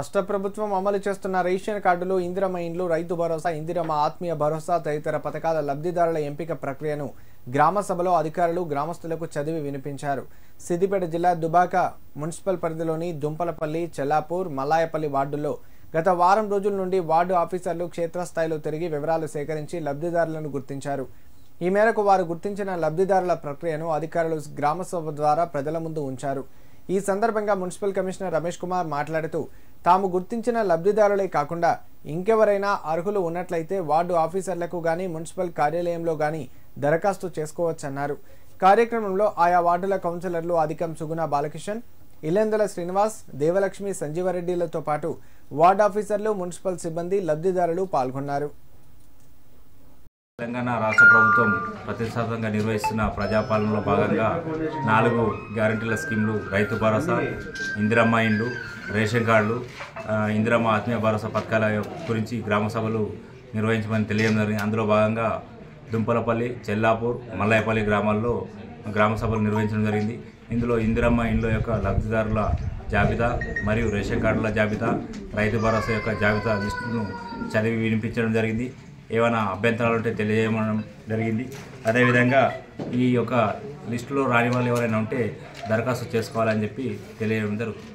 రాష్ట్ర ప్రభుత్వం అమలు చేస్తున్న రేషన్ కార్డులు, ఇందిరమ్మ ఇండ్లు, రైతు భరోసా, ఇందిరమ్మ ఆత్మీయ భరోసా తదితర పథకాల లబ్ధిదారుల ఎంపిక ప్రక్రియను గ్రామ సభలో అధికారులు గ్రామస్తులకు చదివి వినిపించారు. సిద్దిపేట జిల్లా దుబాక మున్సిపల్ పరిధిలోని దుంపలపల్లి, చెల్లాపూర్, మల్లాయపల్లి వార్డుల్లో గత వారం రోజుల నుండి వార్డు ఆఫీసర్లు క్షేత్రస్థాయిలో తిరిగి వివరాలు సేకరించి లబ్ధిదారులను గుర్తించారు. ఈ మేరకు వారు గుర్తించిన లబ్ధిదారుల ప్రక్రియను అధికారులు గ్రామ సభ ద్వారా ప్రజల ముందు ఉంచారు. ఈ సందర్భంగా మున్సిపల్ కమిషనర్ రమేష్ కుమార్ మాట్లాడుతూ, తాము గుర్తించిన లబ్ధిదారులే కాకుండా ఇంకెవరైనా అర్హులు ఉన్నట్లయితే వార్డు ఆఫీసర్లకు గాని మున్సిపల్ కార్యాలయంలో గాని దరఖాస్తు చేసుకోవచ్చన్నారు. కార్యక్రమంలో ఆయా వార్డుల కౌన్సిలర్లు అధికం సుగుణ బాలకిషన్, ఇల్లెందుల శ్రీనివాస్, దేవలక్ష్మి, సంజీవరెడ్డిలతో పాటు వార్డు ఆఫీసర్లు, మున్సిపల్ సిబ్బంది, లబ్ధిదారులు పాల్గొన్నారు. తెలంగాణ రాష్ట్ర ప్రభుత్వం ప్రతిష్టాత్మకంగా నిర్వహిస్తున్న ప్రజాపాలనలో భాగంగా 4 గ్యారంటీల స్కీమ్లు, రైతు భరోసా, ఇందిరమ్మ ఇండ్లు, రేషన్ కార్డులు, ఇందిరమ్మ ఆత్మీయ భరోసా పథకాల గురించి గ్రామ సభలు నిర్వహించమని తెలియడం జరిగింది. అందులో భాగంగా దుంపలపల్లి, చెల్లాపూర్, మల్లాయపల్లి గ్రామాల్లో గ్రామ సభలు నిర్వహించడం జరిగింది. ఇందులో ఇందిరమ్మ ఇండ్ల యొక్క లబ్ధిదారుల జాబితా మరియు రేషన్ కార్డుల జాబితా, రైతు భరోసా యొక్క జాబితా లిస్టును చదివి వినిపించడం జరిగింది. ఏమైనా అభ్యంతరాలు ఉంటే తెలియజేయడం జరిగింది. అదేవిధంగా ఈ యొక్క లిస్టులో రాని వాళ్ళు ఎవరైనా ఉంటే దరఖాస్తు చేసుకోవాలని చెప్పి తెలియజేయడం జరుగుతుంది.